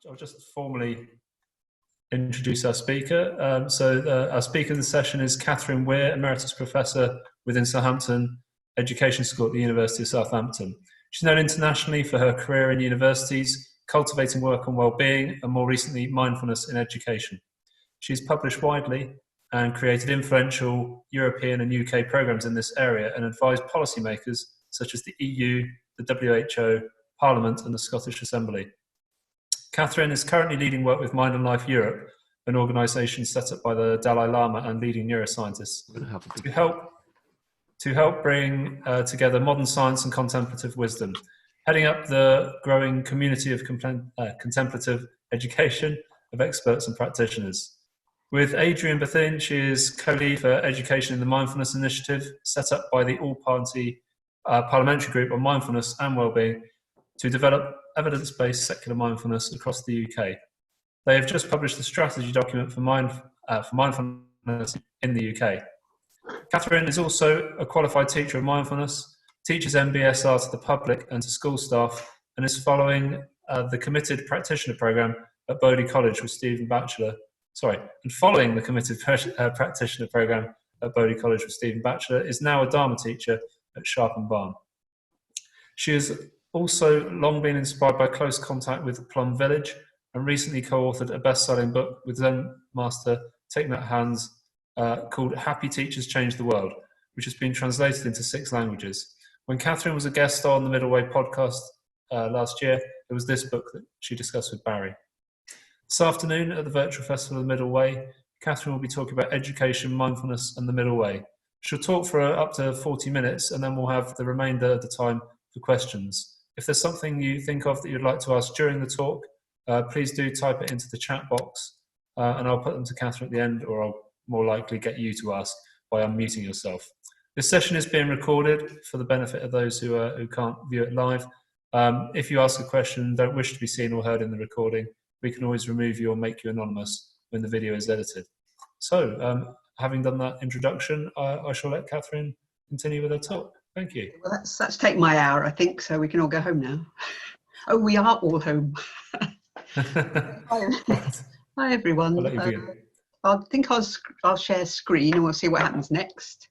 I'll just formally introduce our speaker. Our speaker of the session is Katherine Weare, Emeritus Professor within Southampton Education School at the University of Southampton. She's known internationally for her career in universities, cultivating work on well-being, and more recently, mindfulness in education. She's published widely and created influential European and UK programs in this area and advised policymakers such as the EU, the WHO, Parliament and the Scottish Assembly. Katherine is currently leading work with Mind and Life Europe, an organisation set up by the Dalai Lama and leading neuroscientists to help bring together modern science and contemplative wisdom, heading up the growing community of contemplative education of experts and practitioners. With Adrian Bethune, she is co-lead for Education in the Mindfulness Initiative, set up by the all-party parliamentary group on mindfulness and wellbeing to develop evidence-based secular mindfulness across the UK. They have just published a strategy document for mindfulness in the UK. Katherine is also a qualified teacher of mindfulness, teaches MBSR to the public and to school staff, and is following the Committed Practitioner Programme at Bodie College with Stephen Batchelor. Following the Committed Practitioner Programme at Bodie College with Stephen Batchelor, is now a Dharma teacher at Sharpen Barn. She has also long been inspired by close contact with Plum Village and recently co-authored a best-selling book with Zen master Thich Nhat Hanh called Happy Teachers Change the World, which has been translated into 6 languages. When Katherine was a guest star on the Middle Way podcast last year, it was this book that she discussed with Barry. This afternoon at the Virtual Festival of the Middle Way, Katherine will be talking about education, mindfulness and the Middle Way. She'll talk for up to 40 minutes and then we'll have the remainder of the time for questions. If there's something you think of that you'd like to ask during the talk, please do type it into the chat box and I'll put them to Katherine at the end, or I'll more likely get you to ask by unmuting yourself. This session is being recorded for the benefit of those who can't view it live. If you ask a question and don't wish to be seen or heard in the recording, we can always remove you or make you anonymous when the video is edited. So, having done that introduction, I shall let Katherine continue with her talk. Thank you. Well, that's taken my hour, I think, so we can all go home now. Oh, we are all home. Hi, everyone. I'll let you begin. I think I'll share screen and we'll see what happens next.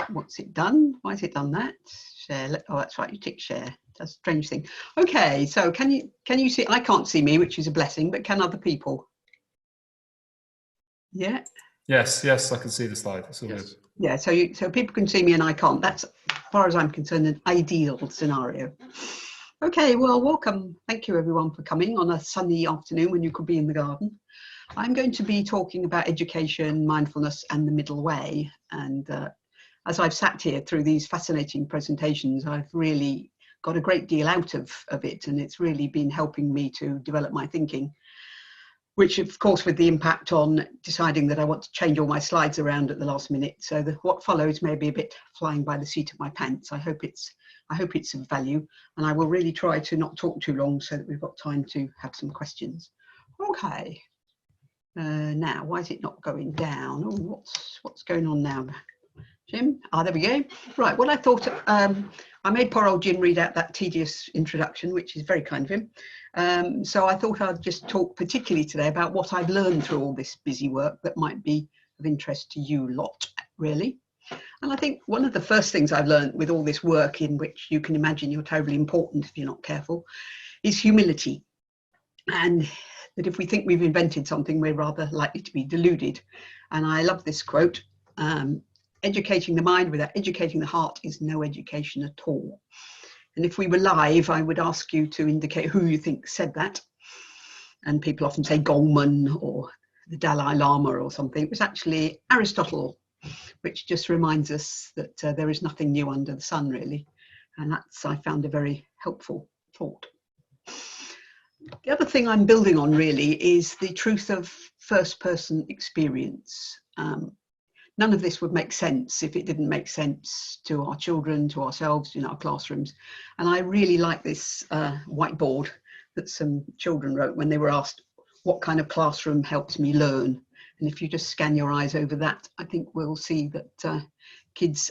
What's it done? Why has it done that? Share. Oh, that's right. You tick share. That's a strange thing. Okay, so can you see? I can't see me, which is a blessing, but can other people? Yeah. Yes, I can see the slide. It's all good. Yeah, so people can see me and I can't. That's, as far as I'm concerned, an ideal scenario. Okay, well, welcome. Thank you, everyone, for coming on a sunny afternoon when you could be in the garden. I'm going to be talking about education, mindfulness, and the middle way. And as I've sat here through these fascinating presentations, I've really got a great deal out of it, and it's really been helping me to develop my thinking, which of course with the impact on deciding that I want to change all my slides around at the last minute. So what follows may be a bit flying by the seat of my pants. I hope it's of value, and I will really try to not talk too long so that we've got time to have some questions. Okay. Now, why is it not going down? Oh, what's going on now, Jim? There we go. Right, what I thought, I made poor old Jim read out that tedious introduction, which is very kind of him. So I thought I'd just talk particularly today about what I've learned through all this busy work that might be of interest to you lot, really. And I think one of the first things I've learned with all this work, in which you can imagine you're terribly important if you're not careful, is humility. And that if we think we've invented something, we're rather likely to be deluded. And I love this quote, educating the mind without educating the heart is no education at all. And if we were live, I would ask you to indicate who you think said that. And people often say Goldman or the Dalai Lama or something. It was actually Aristotle, which just reminds us that there is nothing new under the sun, really. And that's, I found, a very helpful thought. The other thing I'm building on really is the truth of first-person experience. None of this would make sense if it didn't make sense to our children, to ourselves, in our classrooms. And I really like this whiteboard that some children wrote when they were asked, what kind of classroom helps me learn? And if you just scan your eyes over that, I think we'll see that kids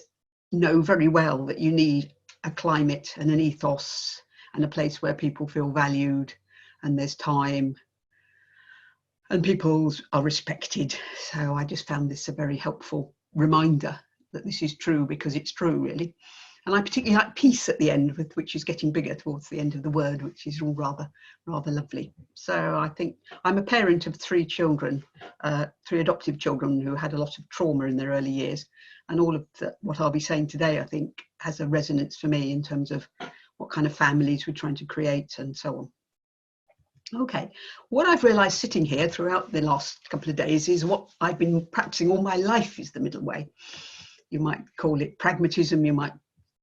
know very well that you need a climate and an ethos and a place where people feel valued and there's time, and people are respected. So I just found this a very helpful reminder that this is true, because it's true, really. And I particularly like peace at the end, which is getting bigger towards the end of the word, which is all rather lovely. So I think I'm a parent of 3 children, 3 adoptive children who had a lot of trauma in their early years. And all of what I'll be saying today, I think, has a resonance for me in terms of what kind of families we're trying to create and so on. Okay, what I've realised sitting here throughout the last couple of days is what I've been practicing all my life is the middle way. You might call it pragmatism, you might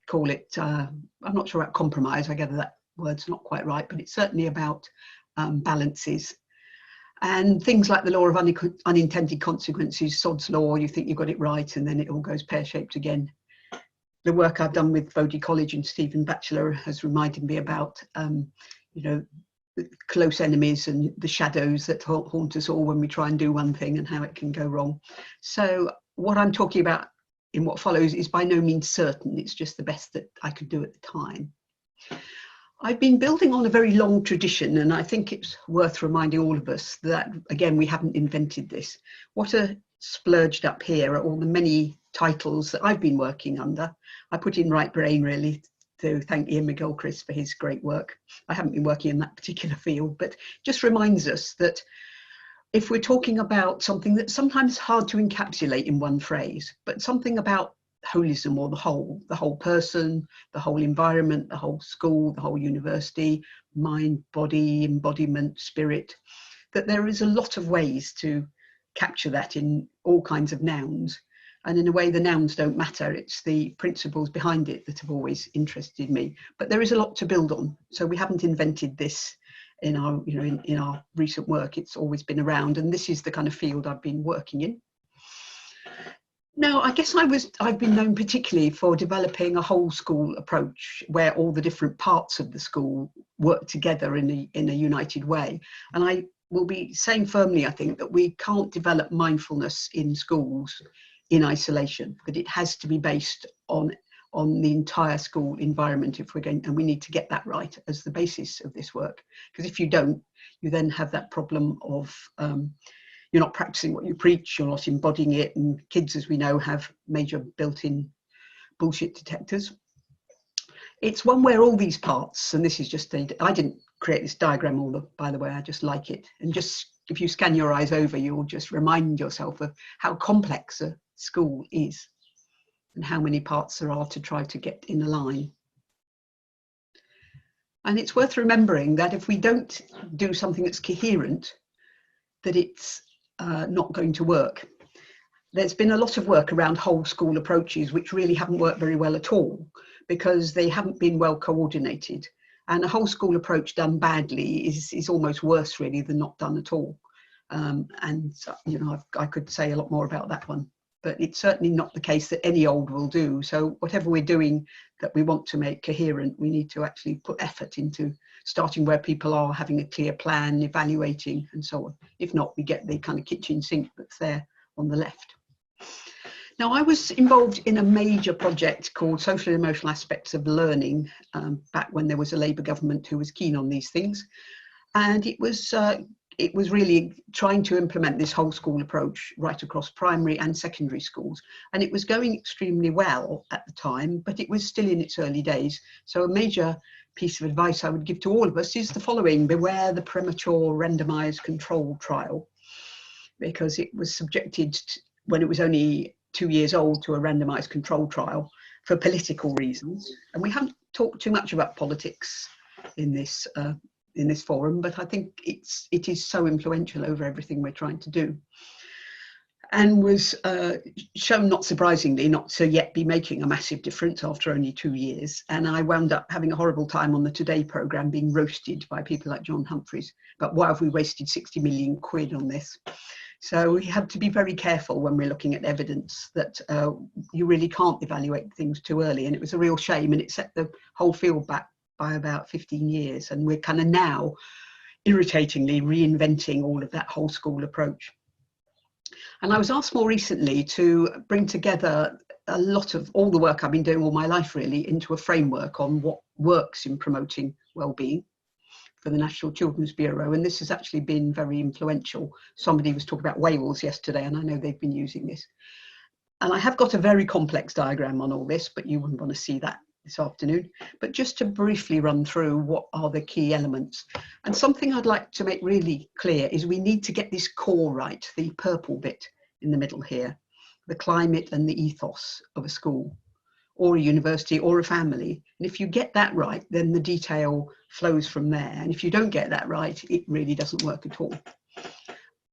call it, I'm not sure about compromise, I gather that word's not quite right, but it's certainly about balances. And things like the law of unintended consequences, Sod's law, you think you've got it right and then it all goes pear-shaped again. The work I've done with Bodhi College and Stephen Batchelor has reminded me about, you know, close enemies and the shadows that haunt us all when we try and do one thing and how it can go wrong. So what I'm talking about in what follows is by no means certain, it's just the best that I could do at the time. I've been building on a very long tradition, and I think it's worth reminding all of us that, again, we haven't invented this. What are splurged up here are all the many titles that I've been working under. I put in right brain, really, to thank Ian McGilchrist for his great work. I haven't been working in that particular field, but just reminds us that if we're talking about something that's sometimes hard to encapsulate in one phrase, but something about holism or the whole person, the whole environment, the whole school, the whole university, mind, body, embodiment, spirit, that there is a lot of ways to capture that in all kinds of nouns. And in a way, the nouns don't matter. It's the principles behind it that have always interested me. But there is a lot to build on. So we haven't invented this in our, you know, in our recent work. It's always been around, and this is the kind of field I've been working in. Now, I guess I've been known particularly for developing a whole school approach where all the different parts of the school work together in a united way. And I will be saying firmly, I think, that we can't develop mindfulness in schools in isolation, that it has to be based on the entire school environment if we're going, and we need to get that right as the basis of this work. Because if you don't, you then have that problem of you're not practicing what you preach, you're not embodying it, and kids, as we know, have major built-in bullshit detectors. It's one where all these parts, and this is just I didn't create this diagram by the way, I just like it. And just if you scan your eyes over, you'll just remind yourself of how complex a school is and how many parts there are to try to get in a line. And it's worth remembering that if we don't do something that's coherent, that it's not going to work. There's been a lot of work around whole school approaches which really haven't worked very well at all because they haven't been well coordinated. And a whole school approach done badly is almost worse really than not done at all. And you know, I could say a lot more about that one, but it's certainly not the case that any old will do. So whatever we're doing that we want to make coherent, we need to actually put effort into starting where people are, having a clear plan, evaluating and so on. If not, we get the kind of kitchen sink that's there on the left. Now, I was involved in a major project called Social and Emotional Aspects of Learning back when there was a Labour government who was keen on these things. And it was really trying to implement this whole school approach right across primary and secondary schools. And it was going extremely well at the time, but it was still in its early days. So a major piece of advice I would give to all of us is the following: beware the premature randomised control trial, because it was subjected when it was only 2 years old to a randomised control trial for political reasons. And we haven't talked too much about politics in this forum, but I think it is so influential over everything we're trying to do, and was shown, not surprisingly, not to yet be making a massive difference after only 2 years. And I wound up having a horrible time on the Today programme, being roasted by people like John Humphreys. But why have we wasted 60 million quid on this? So we have to be very careful when we're looking at evidence that you really can't evaluate things too early. And it was a real shame, and it set the whole field back by about 15 years. And we're kind of now irritatingly reinventing all of that whole school approach. And I was asked more recently to bring together a lot of all the work I've been doing all my life really into a framework on what works in promoting well-being for the National Children's Bureau, and this has actually been very influential. Somebody was talking about Wales yesterday, and I know they've been using this. And I have got a very complex diagram on all this, but you wouldn't want to see that this afternoon. But just to briefly run through what are the key elements. And something I'd like to make really clear is we need to get this core right, the purple bit in the middle here, the climate and the ethos of a school or a university or a family. And if you get that right, then the detail flows from there. And if you don't get that right, it really doesn't work at all.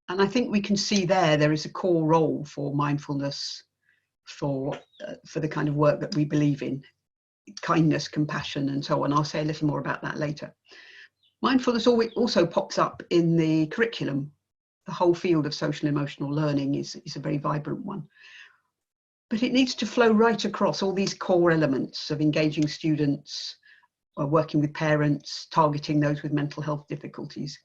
And I think we can see there is a core role for mindfulness, for the kind of work that we believe in, kindness, compassion, and so on. I'll say a little more about that later. Mindfulness also pops up in the curriculum. The whole field of social emotional learning is a very vibrant one. But it needs to flow right across all these core elements of engaging students, working with parents, targeting those with mental health difficulties,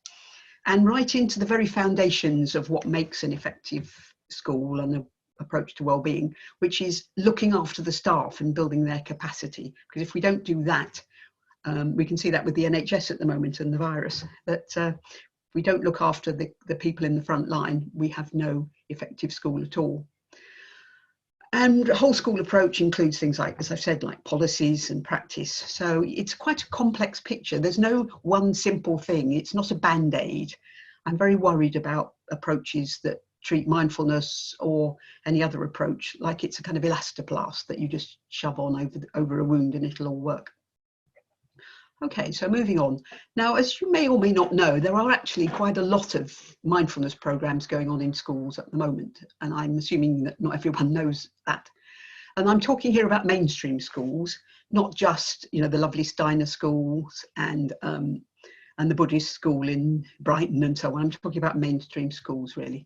and right into the very foundations of what makes an effective school and an approach to well-being, which is looking after the staff and building their capacity. Because if we don't do that, we can see that with the NHS at the moment and the virus, that if we don't look after the people in the front line, we have no effective school at all. And the whole school approach includes things like, as I've said, like policies and practice. So it's quite a complex picture. There's no one simple thing. It's not a band-aid. I'm very worried about approaches that treat mindfulness or any other approach like it's a kind of elastoplast that you just shove on over a wound and it'll all work. Okay, so moving on. Now, as you may or may not know, there are actually quite a lot of mindfulness programs going on in schools at the moment, and I'm assuming that not everyone knows that. And I'm talking here about mainstream schools, not just, you know, the lovely Steiner schools and the Buddhist school in Brighton and so on. I'm talking about mainstream schools, really.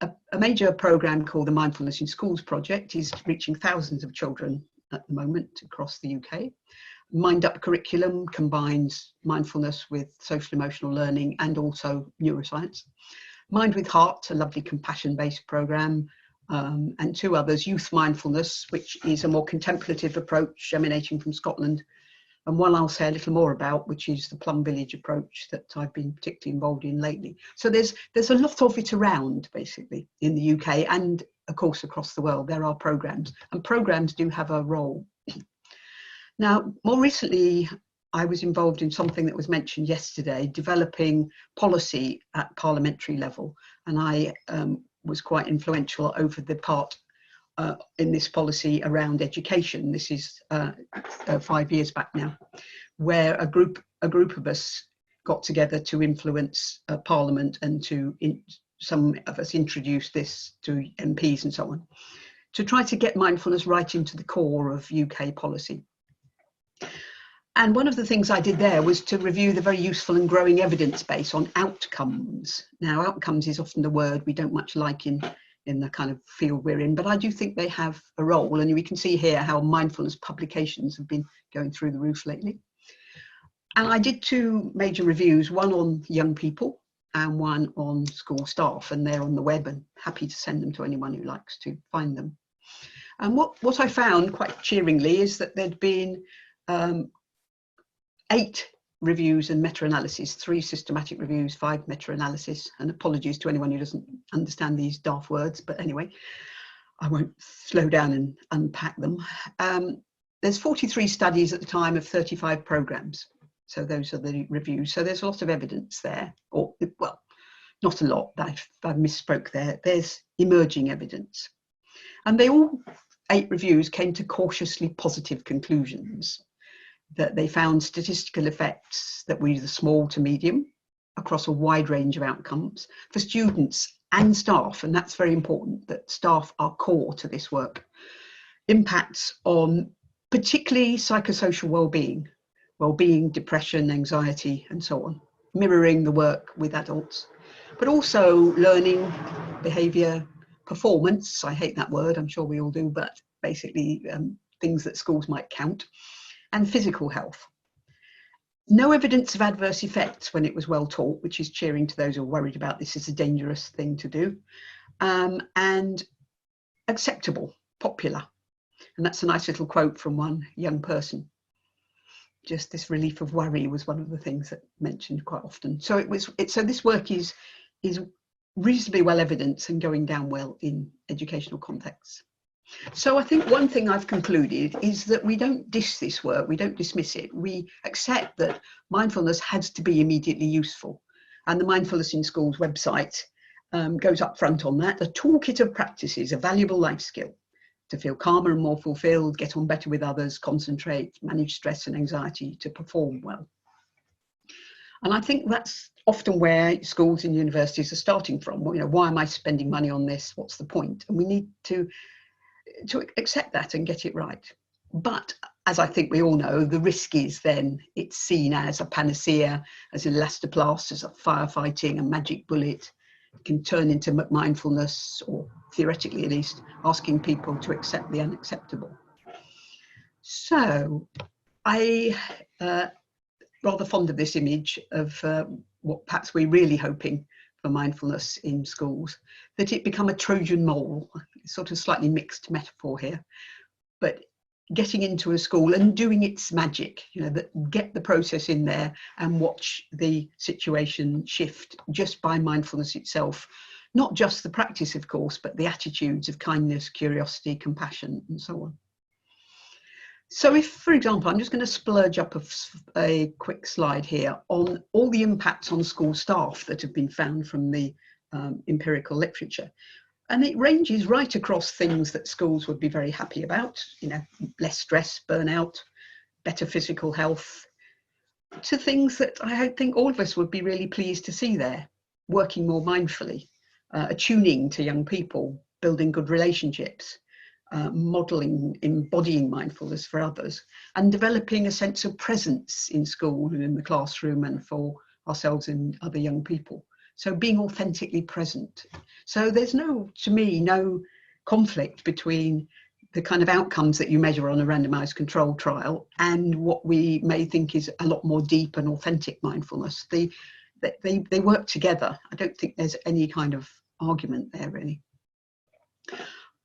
A major program called the Mindfulness in Schools project is reaching thousands of children at the moment across the UK. Mind Up curriculum combines mindfulness with social emotional learning and also neuroscience. Mind with Heart, a lovely compassion-based program, and two others, Youth Mindfulness, which is a more contemplative approach emanating from Scotland, and one I'll say a little more about, which is the Plum Village approach that I've been particularly involved in lately. So there's a lot of it around, basically, in the UK and, of course, across the world. There are programs, and programs do have a role. Now, more recently, I was involved in something that was mentioned yesterday, developing policy at parliamentary level, and I was quite influential over the part in this policy around education. This is 5 years back now, where a group of us got together to influence Parliament and some of us introduced this to MPs and so on, to try to get mindfulness right into the core of UK policy. And one of the things I did there was to review the very useful and growing evidence base on outcomes. Now, outcomes is often the word we don't much like in the kind of field we're in, but I do think they have a role. And we can see here how mindfulness publications have been going through the roof lately. And I did two major reviews, one on young people and one on school staff, and they're on the web, and happy to send them to anyone who likes to find them. And what I found quite cheeringly is that there'd been 8 reviews and meta-analysis, 3 systematic reviews, 5 meta-analysis, and apologies to anyone who doesn't understand these daft words, but anyway, I won't slow down and unpack them. There's 43 studies at the time of 35 programs. So those are the reviews. So there's a lot of evidence there, or well, not a lot, I misspoke there. There's emerging evidence. And they all 8 reviews came to cautiously positive conclusions, that they found statistical effects that were either small to medium across a wide range of outcomes for students and staff, and that's very important, that staff are core to this work. Impacts on particularly psychosocial well-being, depression, anxiety, and so on, mirroring the work with adults, but also learning, behaviour, performance, I hate that word, I'm sure we all do, but basically things that schools might count, and physical health. No evidence of adverse effects when it was well taught, which is cheering to those who are worried about this is a dangerous thing to do, and acceptable, popular. And that's a nice little quote from one young person. just this relief of worry was one of the things that mentioned quite often. So so this work is reasonably well evidenced and going down well in educational contexts. So I think one thing I've concluded is that we don't diss this work, we don't dismiss it. We accept that mindfulness has to be immediately useful. And the Mindfulness in Schools website goes up front on that. A toolkit of practices, a valuable life skill to feel calmer and more fulfilled, get on better with others, concentrate, manage stress and anxiety, to perform well. And I think that's often where schools and universities are starting from. You know, why am I spending money on this? What's the point? And we need to accept that and get it right. But as I think we all know, the risk is then it's seen as a panacea, as an elastoplast, as a firefighting, a magic bullet. It can turn into mindfulness, or theoretically at least, asking people to accept the unacceptable. So I rather fond of this image of what perhaps we're really hoping for mindfulness in schools, that it become a Trojan mole, sort of slightly mixed metaphor here, but getting into a school and doing its magic, you know, that get the process in there and watch the situation shift just by mindfulness itself, not just the practice, of course, but the attitudes of kindness, curiosity, compassion, and so on. So if, for example, I'm just going to splurge up a quick slide here on all the impacts on school staff that have been found from the empirical literature. And it ranges right across things that schools would be very happy about, you know, less stress, burnout, better physical health, to things that I think all of us would be really pleased to see there. Working more mindfully, attuning to young people, building good relationships, modeling, embodying mindfulness for others, and developing a sense of presence in school and in the classroom and for ourselves and other young people. So being authentically present. So there's to me, no conflict between the kind of outcomes that you measure on a randomised control trial and what we may think is a lot more deep and authentic mindfulness. They work together. I don't think there's any kind of argument there, really.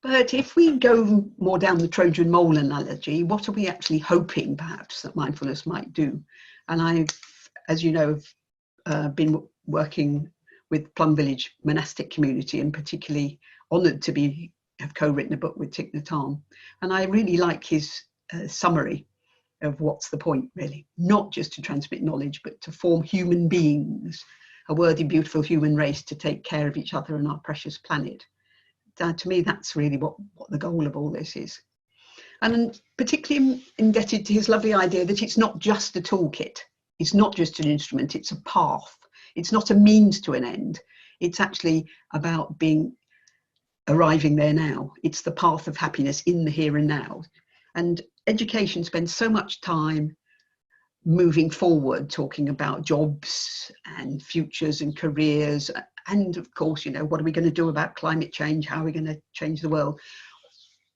But if we go more down the Trojan mole analogy, what are we actually hoping, perhaps, that mindfulness might do? And I've, as you know, been working with Plum Village monastic community, and particularly honoured to have co-written a book with Thich Nhat Hanh. And I really like his summary of what's the point, really. Not just to transmit knowledge, but to form human beings, a worthy, beautiful human race to take care of each other and our precious planet. To me, that's really what the goal of all this is. And particularly indebted to his lovely idea that it's not just a toolkit. It's not just an instrument, it's a path. It's not a means to an end. It's actually about arriving there now. It's the path of happiness in the here and now. And education spends so much time moving forward, talking about jobs and futures and careers. And of course, you know, what are we going to do about climate change? How are we going to change the world?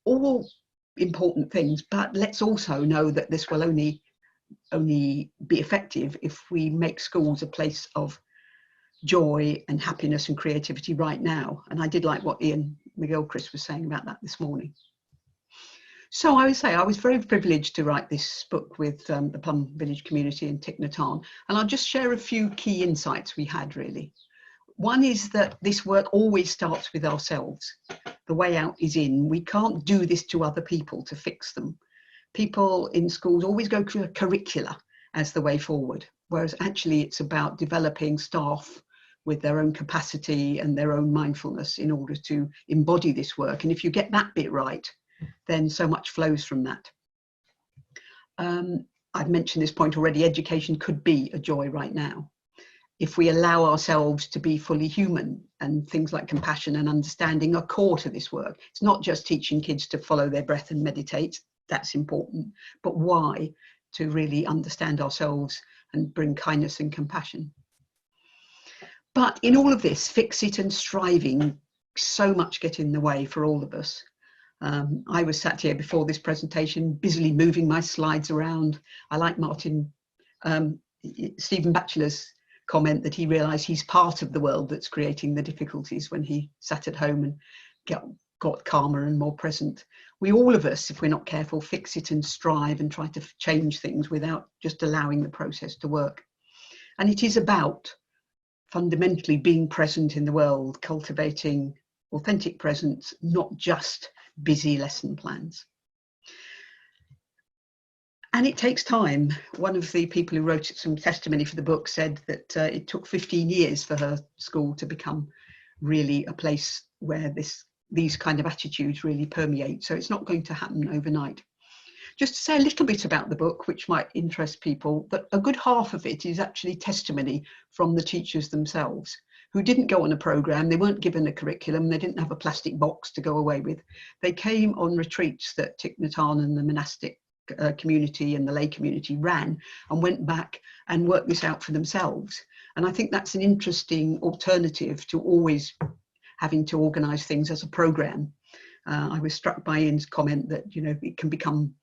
All important things, but let's also know that this will only be effective if we make schools a place of joy and happiness and creativity right now. And I did like what Ian McGilchrist was saying about that this morning. So I would say I was very privileged to write this book with the Plum Village community and Thich Nhat Hanh. And I'll just share a few key insights we had, really. One is that this work always starts with ourselves. The way out is in. We can't do this to other people to fix them. People in schools always go to a curricula as the way forward, whereas actually it's about developing staff with their own capacity and their own mindfulness in order to embody this work. And if you get that bit right, then so much flows from that. I've mentioned this point already, education could be a joy right now. If we allow ourselves to be fully human, and things like compassion and understanding are core to this work. It's not just teaching kids to follow their breath and meditate, that's important, but why? To really understand ourselves and bring kindness and compassion. But in all of this, fix it and striving so much get in the way for all of us. I was sat here before this presentation, busily moving my slides around. I like Stephen Batchelor's comment that he realised he's part of the world that's creating the difficulties when he sat at home and got calmer and more present. we all of us, if we're not careful, fix it and strive and try to change things without just allowing the process to work. And it is about fundamentally being present in the world, cultivating authentic presence, not just busy lesson plans. And it takes time. One of the people who wrote some testimony for the book said that it took 15 years for her school to become really a place where these kind of attitudes really permeate. So it's not going to happen overnight. Just to say a little bit about the book, which might interest people, that a good half of it is actually testimony from the teachers themselves, who didn't go on a program, they weren't given a curriculum, they didn't have a plastic box to go away with. They came on retreats that Thich Nhat Hanh and the monastic community and the lay community ran, and went back and worked this out for themselves. And I think that's an interesting alternative to always having to organise things as a program. I was struck by Ian's comment that, you know, it can become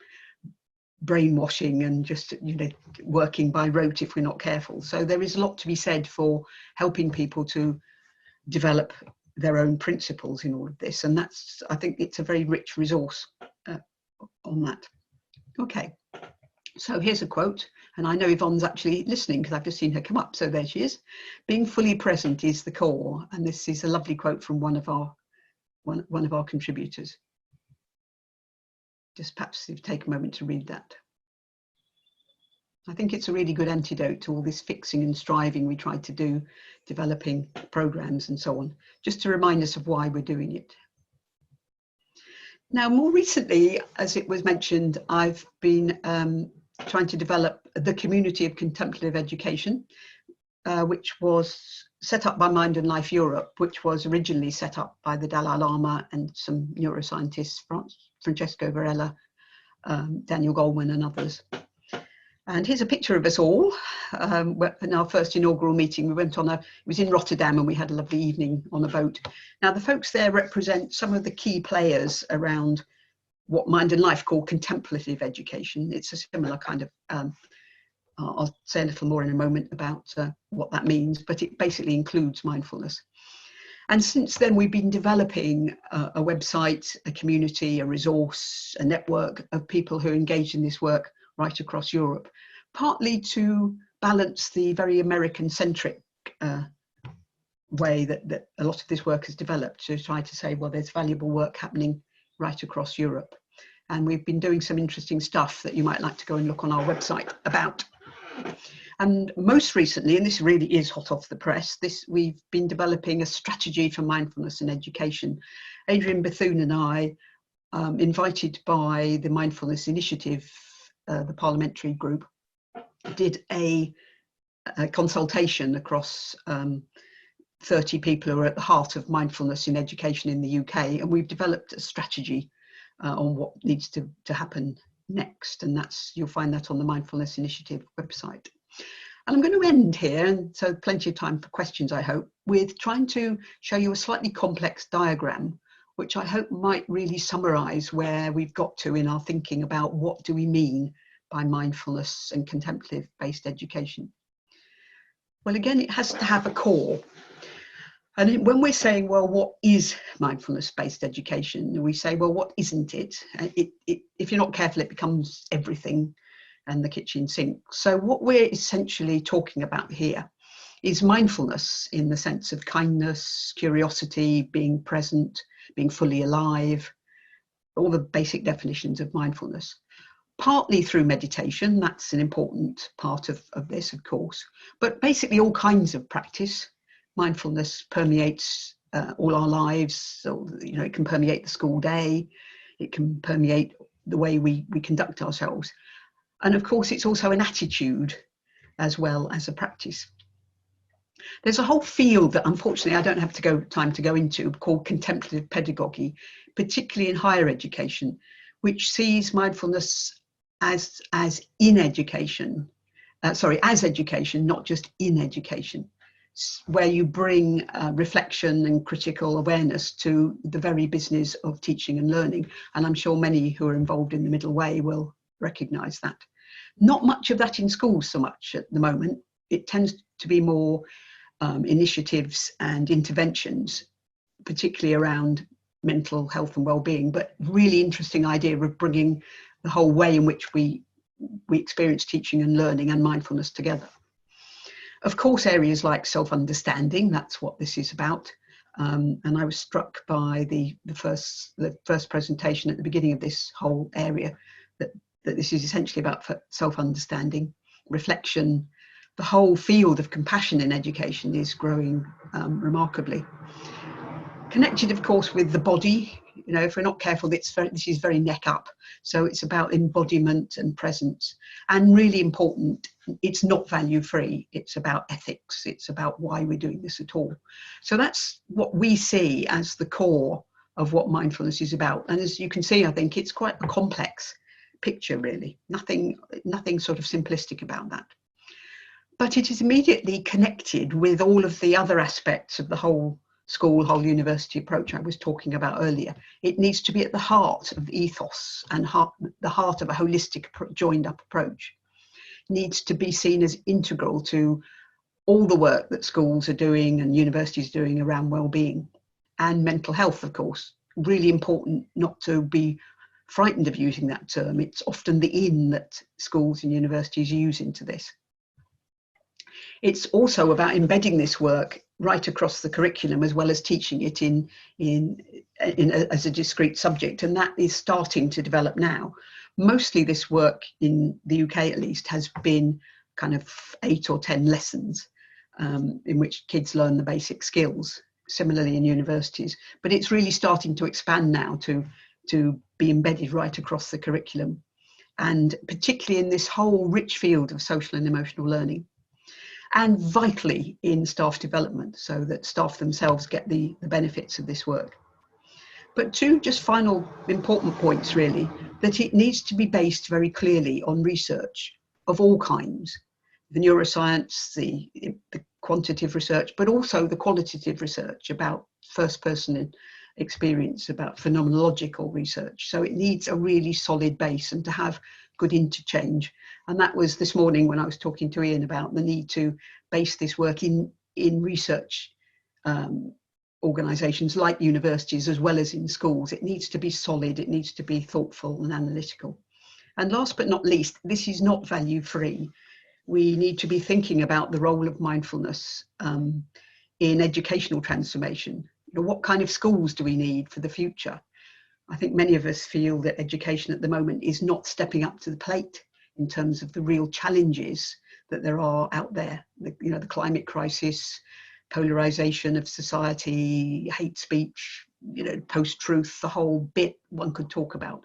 brainwashing and just, you know, working by rote if we're not careful. So there is a lot to be said for helping people to develop their own principles in all of this, and that's, I think it's a very rich resource on that. Okay, so here's a quote, and I know Yvonne's actually listening because I've just seen her come up, so there she is. Being fully present is the core, and this is a lovely quote from one of our contributors. Just perhaps if you take a moment to read that. I think it's a really good antidote to all this fixing and striving we try to do, developing programs and so on, just to remind us of why we're doing it. Now, more recently, as it was mentioned, I've been trying to develop the community of contemplative education, which was set up by Mind and Life Europe, which was originally set up by the Dalai Lama and some neuroscientists, Francesco Varela, Daniel Goleman and others. And here's a picture of us all. In our first inaugural meeting, we went on it was in Rotterdam, and we had a lovely evening on a boat. Now, the folks there represent some of the key players around what Mind and Life call contemplative education. It's a similar kind of, I'll say a little more in a moment about what that means, but it basically includes mindfulness. And since then, we've been developing a website, a community, a resource, a network of people who engage in this work right across Europe, partly to balance the very American-centric way that a lot of this work has developed, to try to say, well, there's valuable work happening right across Europe. And we've been doing some interesting stuff that you might like to go and look on our website about. And most recently, and this really is hot off the press, we've been developing a strategy for mindfulness and education. Adrian Bethune and I, invited by the Mindfulness Initiative, the parliamentary group, did a consultation across 30 people who are at the heart of mindfulness in education in the UK, and we've developed a strategy on what needs to happen next, and you'll find that on the Mindfulness Initiative website. And I'm going to end here, and so plenty of time for questions, I hope, with trying to show you a slightly complex diagram, which I hope might really summarise where we've got to in our thinking about what do we mean by mindfulness and contemplative-based education. Well, again, it has to have a core. And when we're saying, well, what is mindfulness-based education? We say, well, what isn't it? If you're not careful, it becomes everything and the kitchen sink. So what we're essentially talking about here is mindfulness in the sense of kindness, curiosity, being present, being fully alive, all the basic definitions of mindfulness. Partly through meditation, that's an important part of this, of course, but basically all kinds of practice. Mindfulness permeates all our lives. So, you know, it can permeate the school day, it can permeate the way we conduct ourselves. And of course, it's also an attitude as well as a practice. There's a whole field that unfortunately I don't have time to go into, called contemplative pedagogy, particularly in higher education, which sees mindfulness as education, not just in education, where you bring reflection and critical awareness to the very business of teaching and learning. And I'm sure many who are involved in the middle way will recognise that. Not much of that in schools so much at the moment. It tends to be more initiatives and interventions, particularly around mental health and well-being, but really interesting idea of bringing the whole way in which we experience teaching and learning and mindfulness together. Of course, areas like self-understanding, that's what this is about. And I was struck by the first presentation at the beginning of this whole area, that this is essentially about self-understanding, reflection. The whole field of compassion in education is growing remarkably. Connected, of course, with the body. You know, if we're not careful, this is very neck up. So it's about embodiment and presence. And really important, it's not value free. It's about ethics. It's about why we're doing this at all. So that's what we see as the core of what mindfulness is about. And as you can see, I think it's quite a complex picture, really. Nothing sort of simplistic about that. But it is immediately connected with all of the other aspects of the whole school, whole university approach I was talking about earlier. It needs to be at the heart of the ethos and the heart of a holistic, joined up approach. It needs to be seen as integral to all the work that schools are doing and universities are doing around well-being and mental health, of course. Really important not to be frightened of using that term. It's often the in that schools and universities use into this. It's also about embedding this work right across the curriculum, as well as teaching it as a discrete subject, and that is starting to develop now. Mostly this work, in the UK at least, has been kind of 8 or 10 lessons in which kids learn the basic skills, similarly in universities. But it's really starting to expand now to be embedded right across the curriculum, and particularly in this whole rich field of social and emotional learning. And vitally in staff development, so that staff themselves get the benefits of this work. But two just final important points, really, that it needs to be based very clearly on research of all kinds, the neuroscience, the quantitative research, but also the qualitative research about first-person experience, about phenomenological research. So it needs a really solid base and to have good interchange. And that was this morning when I was talking to Ian about the need to base this work in research organisations like universities as well as in schools. It needs to be solid, it needs to be thoughtful and analytical. And last but not least, this is not value free. We need to be thinking about the role of mindfulness in educational transformation. You know, what kind of schools do we need for the future? I think many of us feel that education at the moment is not stepping up to the plate in terms of the real challenges that there are out there. The climate crisis, polarization of society, hate speech, post-truth, the whole bit one could talk about.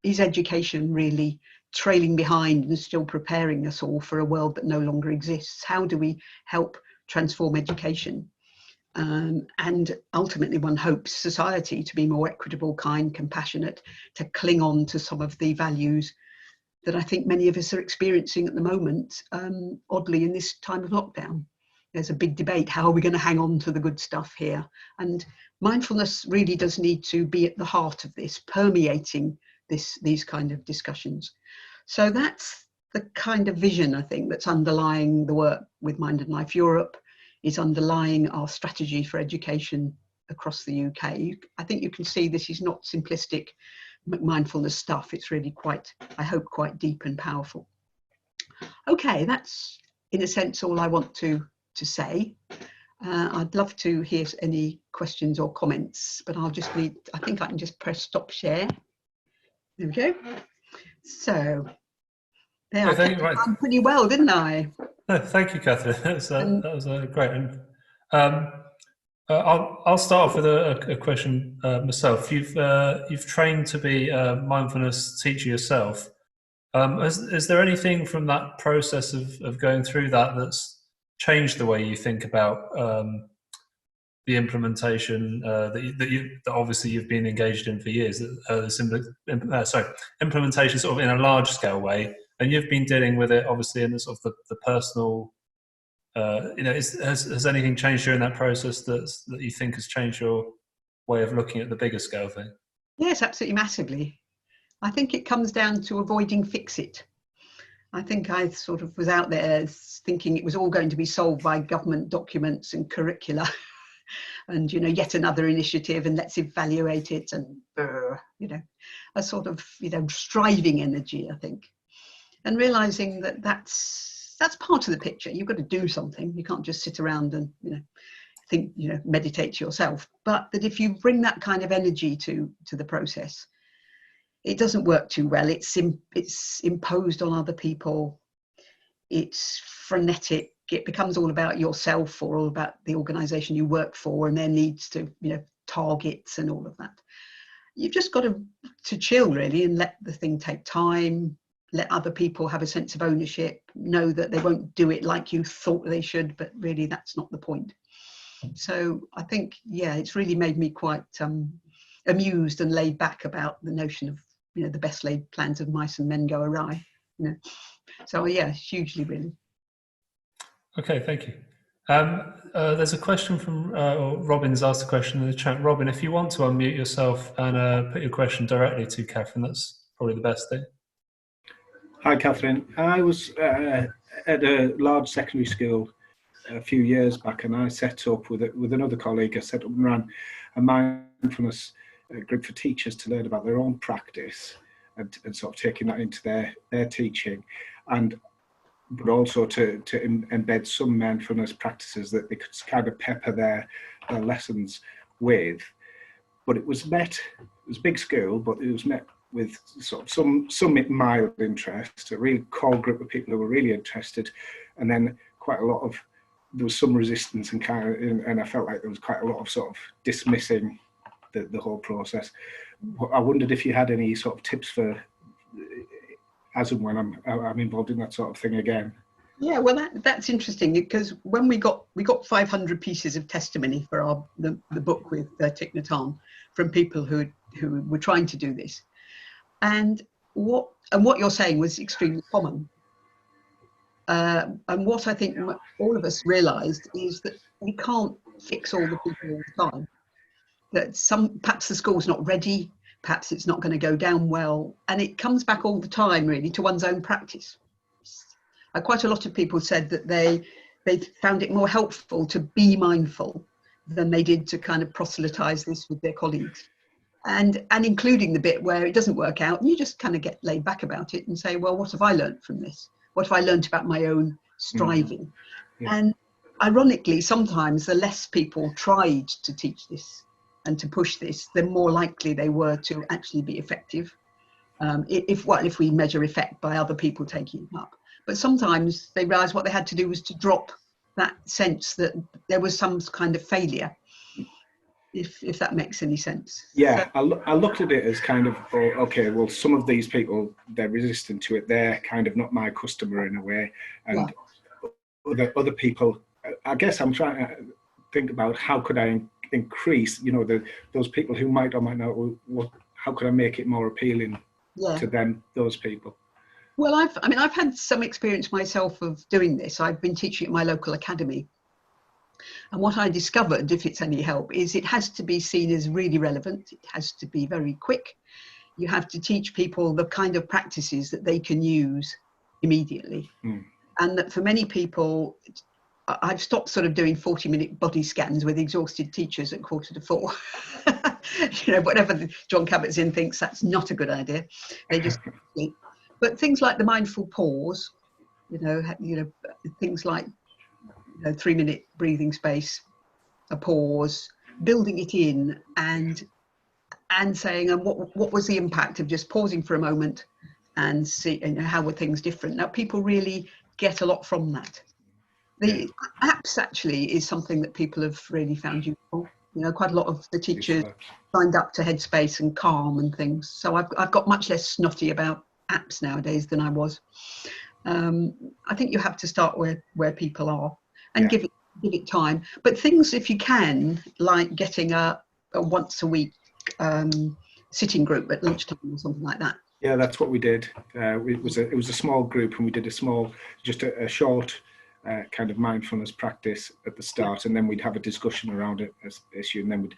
Is education really trailing behind and still preparing us all for a world that no longer exists? How do we help transform education? And ultimately one hopes society to be more equitable, kind, compassionate, to cling on to some of the values that I think many of us are experiencing at the moment, oddly in this time of lockdown. There's a big debate, how are we going to hang on to the good stuff here? And mindfulness really does need to be at the heart of this, permeating these kind of discussions. So that's the kind of vision, I think, that's underlying the work with Mind and Life Europe, is underlying our strategy for education across the UK. I think you can see this is not simplistic mindfulness stuff. It's really quite, I hope, quite deep and powerful. Okay, that's in a sense all I want to say. I'd love to hear any questions or comments, but I think I can just press stop share. There we go. So there, I kept it on pretty well, didn't I? No, thank you, Catherine. That was great. And I'll start off with a question myself. You've trained to be a mindfulness teacher yourself. Is there anything from that process of going through that's changed the way you think about the implementation that obviously you've been engaged in for years? Implementation sort of in a large scale way, and you've been dealing with it obviously in the sort of the personal. Has anything changed during that process that you think has changed your way of looking at the bigger scale thing? Yes, absolutely, massively. I think it comes down to avoiding fix-it. I think I sort of was out there thinking it was all going to be solved by government documents and curricula. and yet another initiative, and let's evaluate it, and a sort of striving energy, I think, and realizing that that's part of the picture. You've got to do something. You can't just sit around and think, meditate to yourself. But that if you bring that kind of energy to the process, it doesn't work too well. It's imposed on other people. It's frenetic. It becomes all about yourself, or all about the organization you work for and their needs to, targets and all of that. You've just got to chill, really, and let the thing take time, let other people have a sense of ownership, know that they won't do it like you thought they should, but really that's not the point. So I think, it's really made me quite amused and laid back about the notion of, the best laid plans of mice and men go awry. So hugely, really. Okay, thank you. There's a question from Robin's asked a question in the chat. Robin, if you want to unmute yourself and put your question directly to Katherine, that's probably the best thing. Hi, Katherine. I was at a large secondary school a few years back, and I set up with another colleague. I set up and ran a mindfulness group for teachers to learn about their own practice and sort of taking that into their teaching, but also to embed some mindfulness practices that they could kind of pepper their lessons with. But it was a big school, but it was met with sort of some mild interest, a real core group of people who were really interested, and then there was some resistance and I felt like there was quite a lot of sort of dismissing the whole process. I wondered if you had any sort of tips for as and when I'm involved in that sort of thing again. Yeah, well, that's interesting, because when we got 500 pieces of testimony for the book with Thich Nhat Hanh from people who were trying to do this, and what you're saying was extremely common. And what I think all of us realised is that we can't fix all the people all the time. That perhaps the school's not ready, perhaps it's not going to go down well, and it comes back all the time, really, to one's own practice. Quite a lot of people said that they found it more helpful to be mindful than they did to kind of proselytise this with their colleagues, and including the bit where it doesn't work out, and you just kind of get laid back about it and say, well, what have I learned from this? What have I learned about my own striving? Yeah. And ironically, sometimes the less people tried to teach this and to push this, the more likely they were to actually be effective. If we measure effect by other people taking it up. But sometimes they realised what they had to do was to drop that sense that there was some kind of failure, if that makes any sense. Yeah, so, I looked at it as kind of, okay, well, some of these people, they're resistant to it. They're kind of not my customer in a way. And other people, I guess I'm trying to think about how could I increase, those people who might or might not, how could I make it more appealing to them, those people? Well, I've had some experience myself of doing this. I've been teaching at my local academy. And what I discovered, if it's any help, is it has to be seen as really relevant. It has to be very quick. You have to teach people the kind of practices that they can use immediately. And that for many people, I've stopped sort of doing 40-minute body scans with exhausted teachers at 4:45. Whatever John Kabat-Zinn thinks, that's not a good idea. They just sleep. But things like the mindful pause, things like 3-minute breathing space, a pause, building it in, and saying, and what was the impact of just pausing for a moment and see how were things different. Now people really get a lot from that. The apps actually is something that people have really found useful. Quite a lot of the teachers signed up to Headspace and Calm and things. So I've got much less snotty about apps nowadays than I was. I think you have to start where people are and give it time. But things, if you can, like getting a once a week sitting group at lunchtime or something like that. Yeah, that's what we did. It was a small group, and we did a short kind of mindfulness practice at the start, and then we'd have a discussion around it as issue, and then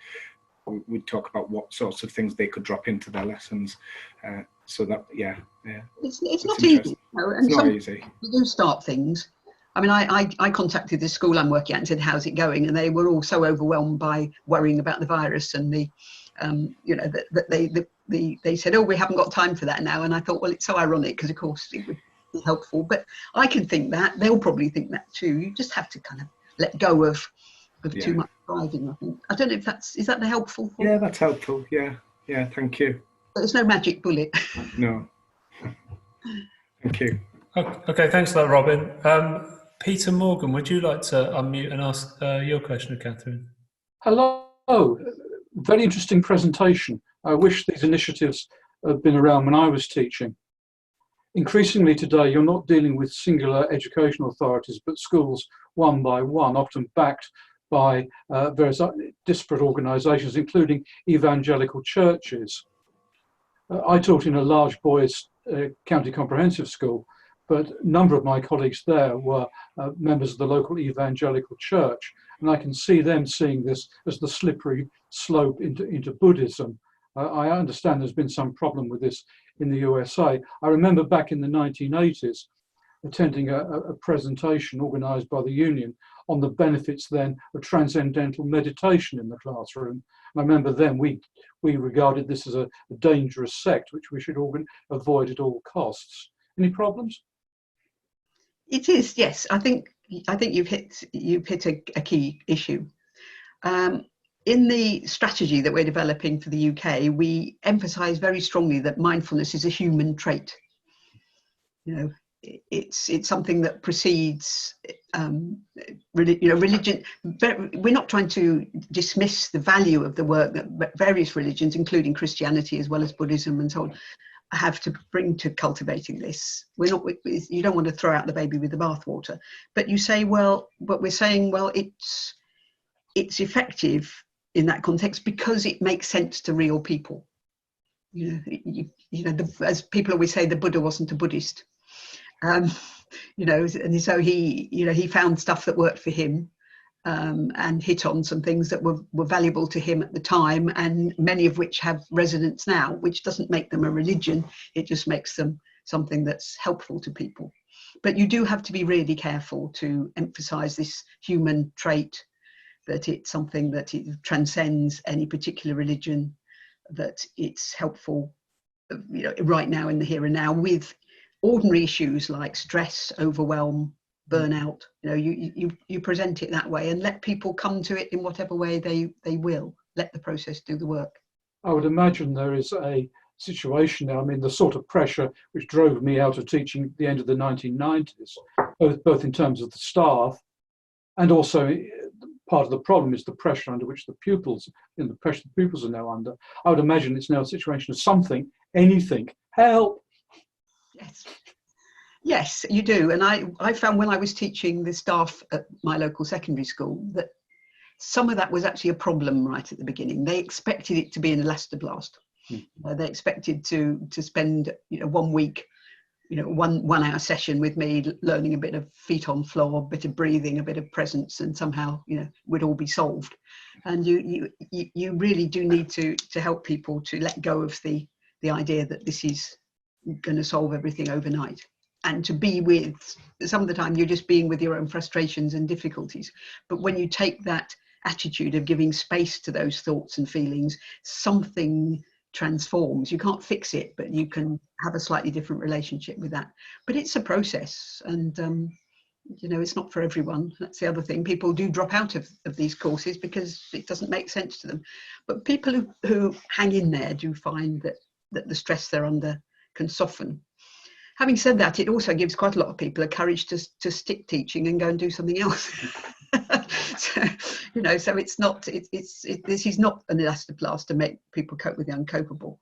we'd talk about what sorts of things they could drop into their lessons. So that, it's not easy. And it's not easy. You do start things, I mean, I contacted the school I'm working at and said, how's it going? And they were all so overwhelmed by worrying about the virus and the, you know, that they said, oh, we haven't got time for that now. And I thought, well, it's so ironic because, of course, it would be helpful. But I can think that. They'll probably think that too. You just have to kind of let go of too much driving, I think. I don't know if is that the helpful? Yeah, that's helpful. Yeah, thank you. But there's no magic bullet. No. Thank you. Okay, thanks for that, Robin. Peter Morgan, would you like to unmute and ask your question of Katherine? Hello. Very interesting presentation. I wish these initiatives had been around when I was teaching. Increasingly today, you're not dealing with singular educational authorities, but schools one by one, often backed by various disparate organisations, including evangelical churches. I taught in a large boys' county comprehensive school, but a number of my colleagues there were members of the local evangelical church, and I can see them seeing this as the slippery slope into Buddhism. I understand there's been some problem with this in the USA. I remember back in the 1980s attending a presentation organised by the union on the benefits then of transcendental meditation in the classroom. And I remember then we regarded this as a dangerous sect which we should avoid at all costs. Any problems? It is, yes. I think you've hit a key issue. In the strategy that we're developing for the UK, we emphasise very strongly that mindfulness is a human trait. You know, it's something that precedes, religion. We're not trying to dismiss the value of the work that various religions, including Christianity as well as Buddhism and so on, have to bring to cultivating this. You don't want to throw out the baby with the bathwater, but you say, well, but we're saying, well, it's effective in that context because it makes sense to real people. As people always say, the Buddha wasn't a Buddhist. And so he found stuff that worked for him, and hit on some things that were valuable to him at the time, and many of which have resonance now, which doesn't make them a religion. It just makes them something that's helpful to people. But you do have to be really careful to emphasize this human trait, that it's something that it transcends any particular religion, that it's helpful, right now in the here and now with ordinary issues like stress, overwhelm, burnout. You present it that way and let people come to it in whatever way they will. Let the process do the work. I would imagine there is a situation now. I mean, the sort of pressure which drove me out of teaching at the end of the 1990s, both in terms of the staff and also part of the problem is the pressure under which the pupils are now under. I would imagine it's now a situation of something, anything, help. Yes, you do. And I found when I was teaching the staff at my local secondary school that some of that was actually a problem right at the beginning. They expected it to be an elastoblast. They expected to spend 1 week, 1 hour session with me learning a bit of feet on floor, a bit of breathing, a bit of presence, and somehow would all be solved. And you really do need to help people to let go of the idea that this is going to solve everything overnight, and to be with, some of the time you're just being with your own frustrations and difficulties. But when you take that attitude of giving space to those thoughts and feelings, something transforms. You can't fix it, but you can have a slightly different relationship with that. But it's a process, and it's not for everyone. That's the other thing. People do drop out of these courses because it doesn't make sense to them. But people who hang in there do find that the stress they're under can soften. Having said that, it also gives quite a lot of people a courage to stick teaching and go and do something else. So it's not, this is not an elastoplast to make people cope with the uncopable.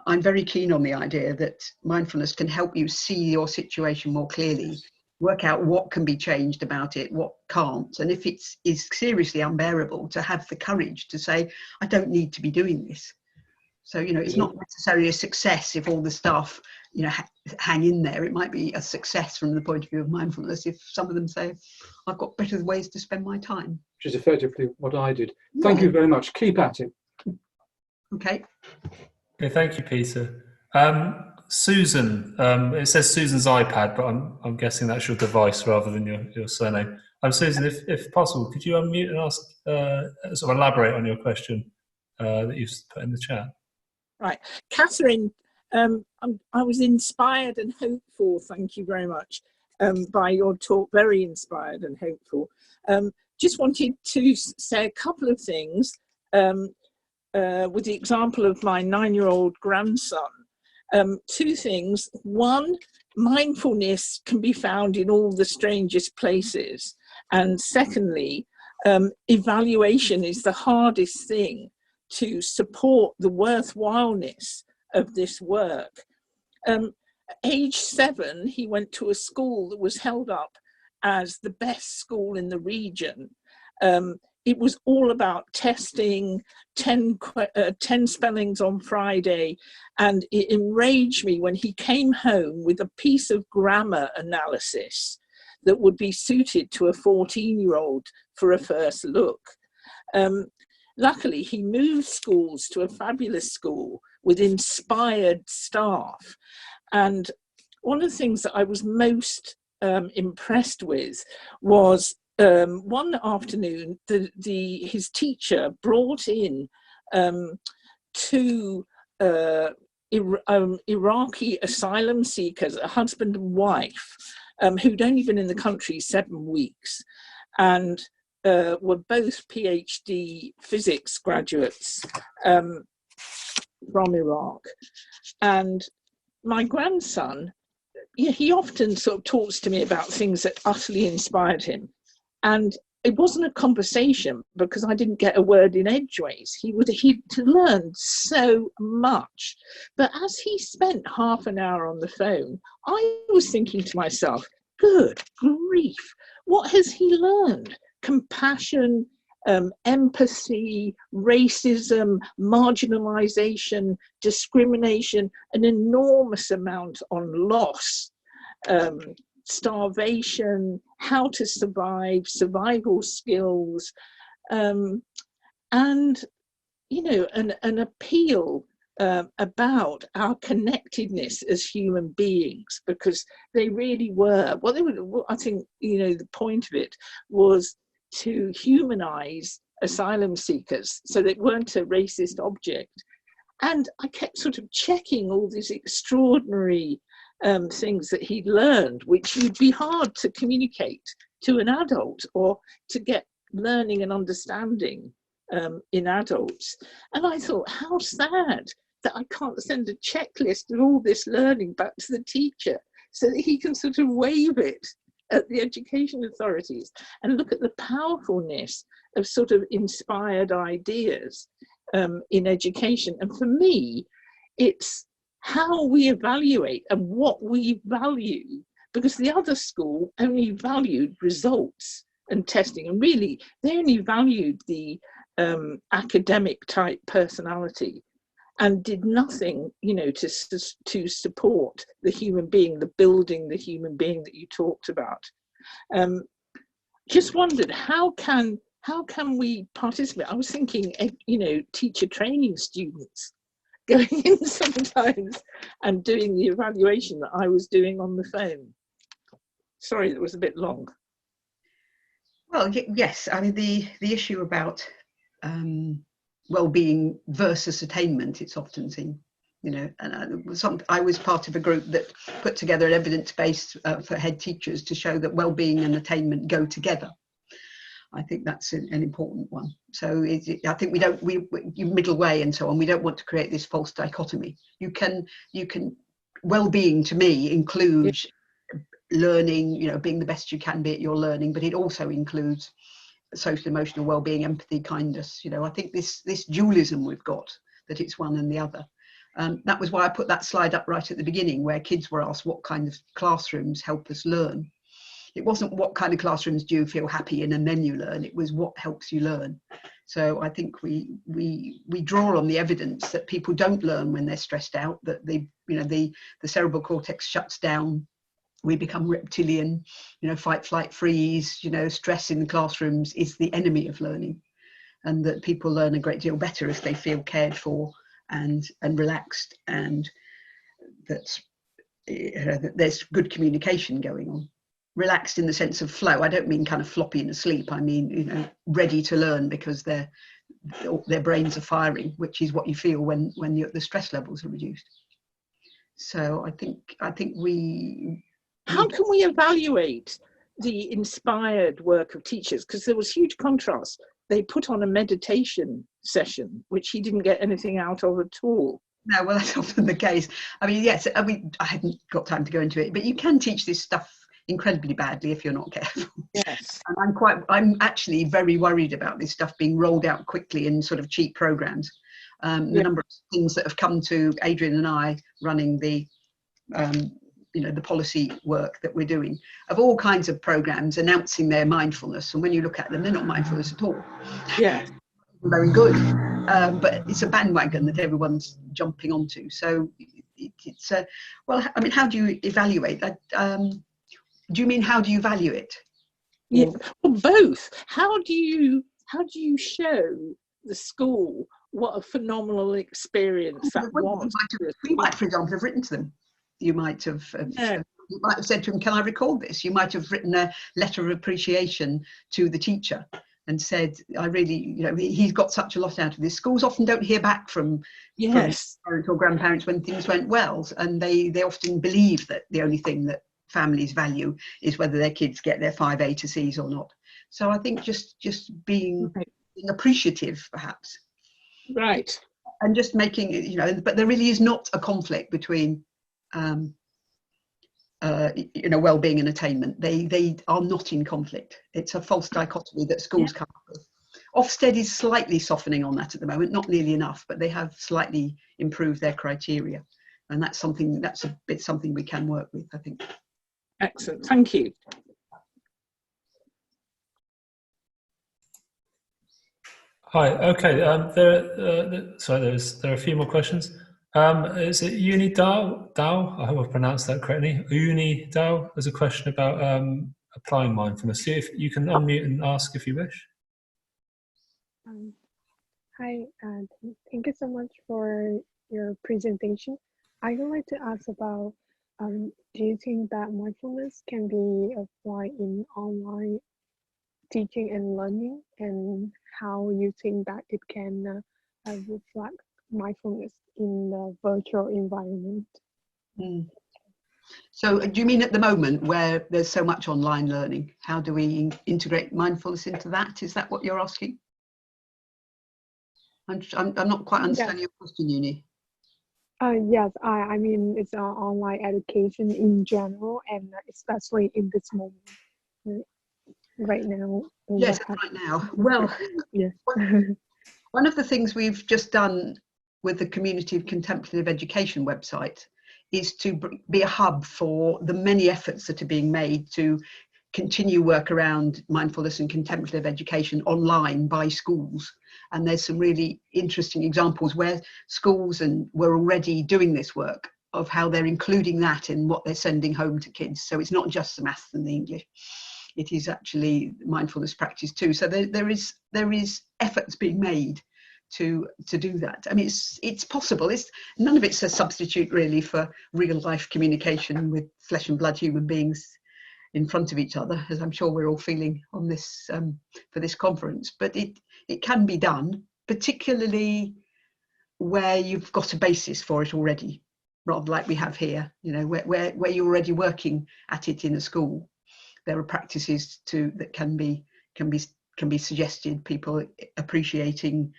I'm very keen on the idea that mindfulness can help you see your situation more clearly, work out what can be changed about it, what can't, and if it is seriously unbearable, to have the courage to say, I don't need to be doing this. So, it's not necessarily a success if all the staff, hang in there. It might be a success from the point of view of mindfulness if some of them say, I've got better ways to spend my time. Which is effectively what I did. Yeah. Thank you very much. Keep at it. Okay. Okay, thank you, Peter. Susan, it says Susan's iPad, but I'm guessing that's your device rather than your surname. Susan, if possible, could you unmute and ask, sort of elaborate on your question that you've put in the chat? Right, Katherine, I was inspired and hopeful, thank you very much, by your talk, very inspired and hopeful. Just wanted to say a couple of things with the example of my 9-year-old grandson. Two things. One, mindfulness can be found in all the strangest places. And secondly, evaluation is the hardest thing to support the worthwhileness of this work. Age 7, he went to a school that was held up as the best school in the region. It was all about testing 10 spellings on Friday, and it enraged me when he came home with a piece of grammar analysis that would be suited to a 14-year-old for a first look. Luckily, he moved schools to a fabulous school with inspired staff. And one of the things that I was most impressed with was one afternoon, his teacher brought in 2 Iraqi asylum seekers, a husband and wife, who'd only been in the country 7 weeks, and were both PhD physics graduates from Iraq. And my grandson, he often sort of talks to me about things that utterly inspired him. And it wasn't a conversation because I didn't get a word in edgeways. He'd learned so much. But as he spent half an hour on the phone, I was thinking to myself, good grief, what has he learned? Compassion, empathy, racism, marginalization, discrimination, an enormous amount on loss, starvation, how to survive, survival skills, and an appeal about our connectedness as human beings, because they really were. I think the point of it was to humanize asylum seekers so they weren't a racist object. And I kept sort of checking all these extraordinary things that he'd learned, which would be hard to communicate to an adult or to get learning and understanding in adults. And I thought, how sad that I can't send a checklist of all this learning back to the teacher so that he can sort of wave it at the education authorities and look at the powerfulness of sort of inspired ideas in education. And for me, it's how we evaluate and what we value, because the other school only valued results and testing, and really they only valued the academic type personality and did nothing, to support the human being, the building the human being that you talked about. Just wondered, how can we participate? I was thinking, teacher training students going in sometimes and doing the evaluation that I was doing on the phone. Sorry, that was a bit long. Well, yes, I mean, the issue about well-being versus attainment, it's often seen, and I was part of a group that put together an evidence base for head teachers to show that well-being and attainment go together. I think that's an important one. So I think you middle way and so on. We don't want to create this false dichotomy. You can well-being to me includes learning, being the best you can be at your learning, but it also includes social emotional well-being, empathy, kindness. I think this dualism we've got, that it's one and the other. That was why I put that slide up right at the beginning, where kids were asked what kind of classrooms help us learn. It wasn't what kind of classrooms do you feel happy in and then you learn. It was what helps you learn. So I think we draw on the evidence that people don't learn when they're stressed out, that the cerebral cortex shuts down. We become reptilian, fight, flight, freeze. Stress in the classrooms is the enemy of learning, and that people learn a great deal better if they feel cared for and relaxed and that there's good communication going on. Relaxed in the sense of flow. I don't mean kind of floppy and asleep. I mean, ready to learn because their brains are firing, which is what you feel when the stress levels are reduced. So I think we. How can we evaluate the inspired work of teachers? Because there was huge contrast. They put on a meditation session, which he didn't get anything out of at all. No, well, that's often the case. I mean, yes, I hadn't got time to go into it, but you can teach this stuff incredibly badly if you're not careful. Yes. And I'm actually very worried about this stuff being rolled out quickly in sort of cheap programs. The number of things that have come to Adrian and I running the the policy work that we're doing, of all kinds of programs announcing their mindfulness, and when you look at them, they're not mindfulness at all. Yeah. Very good, but it's a bandwagon that everyone's jumping onto. So it's well, I mean, how do you evaluate that? Do you mean how do you value it? Yeah, well, both. How do you show the school what a phenomenal experience that was? You might, for example, have written to them. You might have said to them, "Can I record this?" You might have written a letter of appreciation to the teacher and said, "I really, he's got such a lot out of this." Schools often don't hear back from parents or grandparents when things went well, and they often believe that the only thing that families value is whether their kids get their 5 A to C's or not. So I think just being appreciative, perhaps, right, and just making it, but there really is not a conflict between well-being and attainment. They are not in conflict. It's a false dichotomy that schools come up with. Ofsted is slightly softening on that at the moment, not nearly enough, but they have slightly improved their criteria, and that's a bit something we can work with, I think. Excellent, thank you. Hi. Okay. There are a few more questions. Is it Uni Dao? I hope I pronounced that correctly. Uni Dao. There's a question about applying mindfulness. See if you can unmute and ask if you wish. Hi, thank you so much for your presentation. I would like to ask about, do you think that mindfulness can be applied in online teaching and learning, and how you think that it can reflect mindfulness in the virtual environment? So do you mean at the moment where there's so much online learning, how do we integrate mindfulness into that? Is that what you're asking? I'm not quite understanding your question, Uni. Yes, I mean, it's online education in general, and especially in this moment, right now. Yes, right now. Well, yes. One of the things we've just done with the Community of Contemplative Education website is to be a hub for the many efforts that are being made to continue work around mindfulness and contemplative education online by schools. And there's some really interesting examples where schools were already doing this work, of how they're including that in what they're sending home to kids. So it's not just the maths and the English, it is actually mindfulness practice too. So there is efforts being made to do that. I mean, it's possible. None of it's a substitute really for real life communication with flesh and blood human beings in front of each other, as I'm sure we're all feeling on this for this conference. But it can be done, particularly where you've got a basis for it already, rather like we have here. Where you're already working at it in a school. There are practices that can be suggested. People appreciating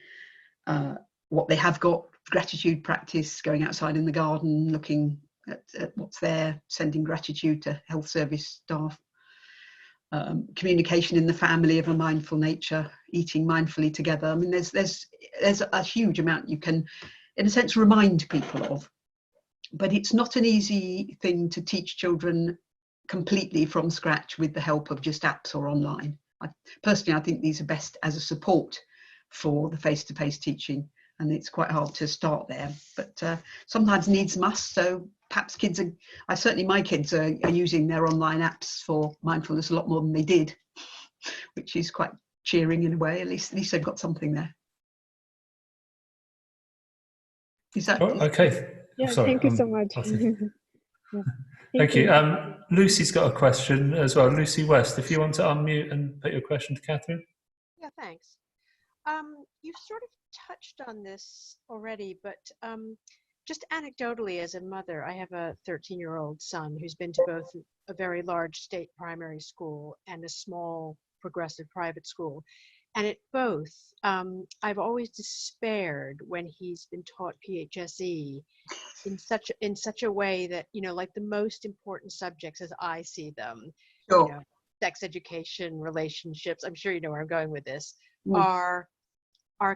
what they have got, gratitude practice, going outside in the garden, looking at what's there, sending gratitude to health service staff, communication in the family of a mindful nature, eating mindfully together. I mean, there's a huge amount you can, in a sense, remind people of, but it's not an easy thing to teach children completely from scratch with the help of just apps or online. Personally, I think these are best as a support for the face-to-face teaching, and it's quite hard to start there, but sometimes needs must. So perhaps certainly my kids are using their online apps for mindfulness a lot more than they did, which is quite cheering in a way. At least they've got something there. Is that okay? Yeah, sorry, thank you so much. Yeah, thank you. Lucy's got a question as well. Lucy West, if you want to unmute and put your question to Katherine. Yeah, thanks. You've sort of touched on this already, but just anecdotally as a mother, I have a 13-year-old son who's been to both a very large state primary school and a small progressive private school. And at both, I've always despaired when he's been taught PHSE in such a way that, you know, like the most important subjects as I see them, Sure. you know, sex education, relationships, I'm sure you know where I'm going with this, Mm. are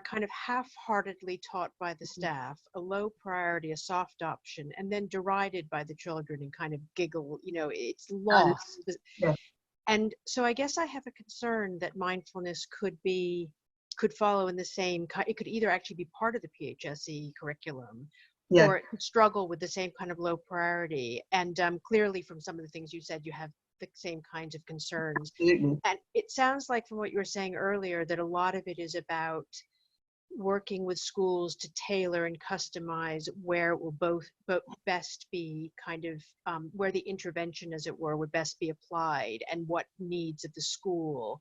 kind of half-heartedly taught by the staff, a low priority, a soft option, and then derided by the children and kind of giggle, you know, it's lost. Yeah. And so I guess I have a concern that mindfulness could follow in the same, it could either actually be part of the PHSE curriculum, Yeah. or it could struggle with the same kind of low priority. And clearly from some of the things you said, you have the same kinds of concerns. Absolutely. And it sounds like from what you were saying earlier that a lot of it is about working with schools to tailor and customize where it will both best be kind of where the intervention, as it were, would best be applied, and what needs of the school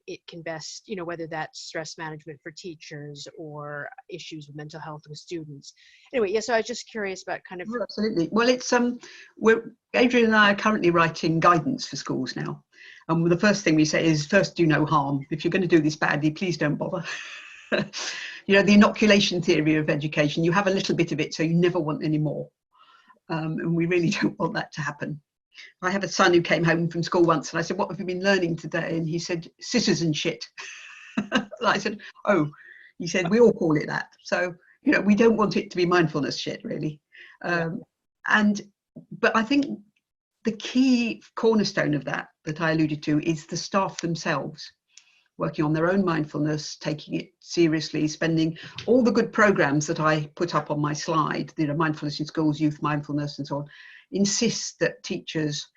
it can best, you know, whether that's stress management for teachers or issues with mental health with students. Anyway, yeah, so I was just curious about kind of. Oh, absolutely. Well, it's Adrian and I are currently writing guidance for schools now. And the first thing we say is, first, do no harm. If you're going to do this badly, please don't bother. You know, the inoculation theory of education, you have a little bit of it, so you never want any more. And we really don't want that to happen. I have a son who came home from school once and I said, what have you been learning today? And he said, citizen shit. And I said, oh, he said, we all call it that. So, you know, we don't want it to be mindfulness shit, really. But I think the key cornerstone of that I alluded to is the staff themselves working on their own mindfulness, taking it seriously, spending all the good programs that I put up on my slide, you know, mindfulness in schools, youth mindfulness and so on, insist that teachers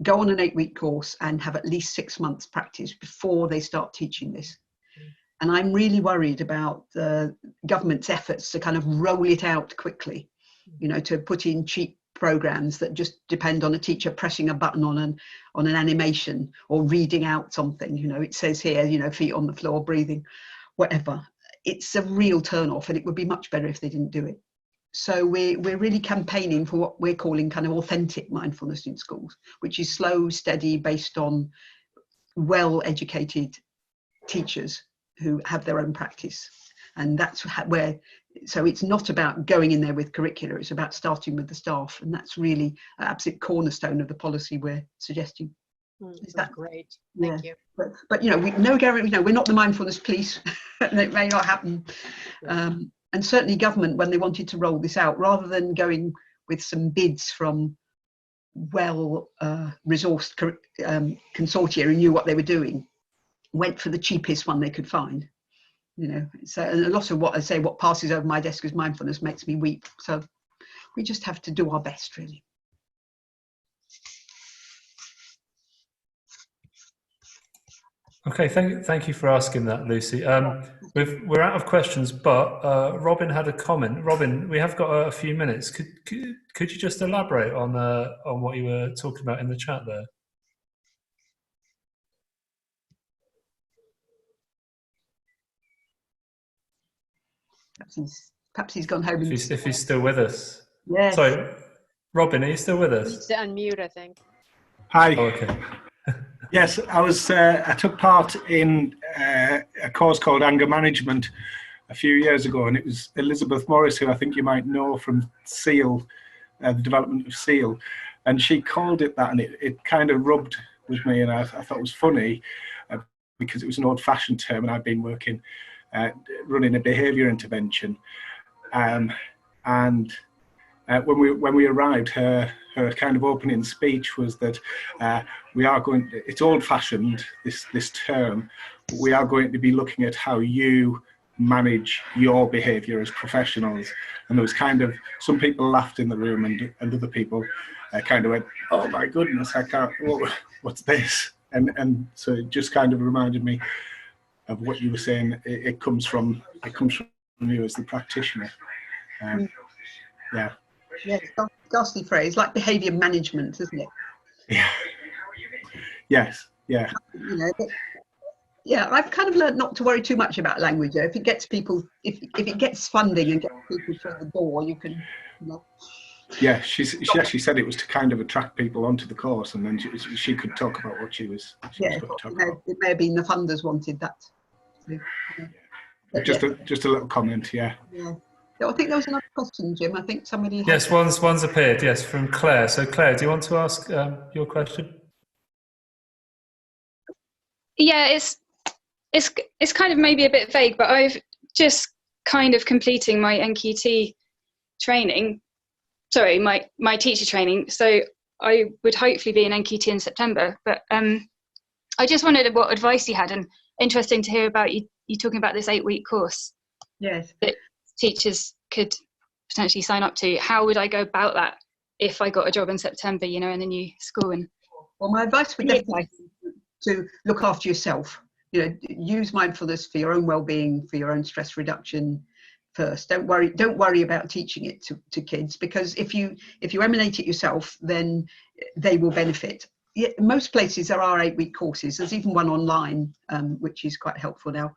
go on an 8-week course and have at least 6 months practice before they start teaching this. And I'm really worried about the government's efforts to kind of roll it out quickly, you know, to put in cheap programs that just depend on a teacher pressing a button on an animation or reading out something. You know, it says here, you know, feet on the floor, breathing, whatever. It's a real turn off, and it would be much better if they didn't do it. So we're really campaigning for what we're calling kind of authentic mindfulness in schools, which is slow, steady, based on well-educated teachers who have their own practice. And that's where, so it's not about going in there with curricula, it's about starting with the staff. And that's really an absolute cornerstone of the policy we're suggesting. Is that great? Yeah. Thank you. But you know, no guarantee, you know, we're not the mindfulness police, and it may not happen. And certainly government, when they wanted to roll this out, rather than going with some bids from well-resourced consortia who knew what they were doing, went for the cheapest one they could find. You know, so a lot of what I say, what passes over my desk as mindfulness, makes me weep. So we just have to do our best, really. Okay, thank you for asking that, Lucy. We're out of questions, but Robin had a comment. Robin, we have got a few minutes. Could you just elaborate on what you were talking about in the chat there? Perhaps he's gone home. If he's still with us. Yes. Sorry, Robin, are you still with us? He needs to unmute, I think. Hi. Oh, okay. Yes, I took part in a course called Anger Management a few years ago, and it was Elizabeth Morris, who I think you might know from SEAL, the development of SEAL, and she called it that, and it kind of rubbed with me, and I thought it was funny because it was an old-fashioned term, and I've been working running a behaviour intervention, and when we arrived, her kind of opening speech was that we are going. It's old-fashioned, this term. We are going to be looking at how you manage your behaviour as professionals. And there was kind of some people laughed in the room, and other people kind of went, "Oh my goodness, I can't. What's this?" And so it just kind of reminded me of what you were saying. It comes from you as the practitioner. Yeah. Yeah, it's a ghastly phrase, like behaviour management, isn't it? Yeah. Yes. Yeah. You know, but, yeah, I've kind of learned not to worry too much about language. If it gets people, if it gets funding and gets people through the door, you can, you know. Yeah, she actually said it was to kind of attract people onto the course, and then she could talk about what she was Yeah, going to talk about. it may have been the funders wanted that. So, but Just yeah, a little comment, yeah. yeah. I think there was another question, Jim. I think somebody had. Yes, one's appeared. Yes, from Claire. So Claire, do you want to ask your question? Yeah, it's kind of maybe a bit vague, but I've just kind of completing my NQT training. Sorry, my teacher training. So I would hopefully be in NQT in September. But I just wondered what advice you had, and interesting to hear about you talking about this 8-week course. Yes. That teachers could potentially sign up to. How would I go about that if I got a job in September, you know, in a new school? And well, my advice would definitely be to look after yourself. You know, use mindfulness for your own well-being, for your own stress reduction first. Don't worry about teaching it to kids, because if you emanate it yourself, then they will benefit. Yeah, most places there are 8-week courses. There's even one online, which is quite helpful now.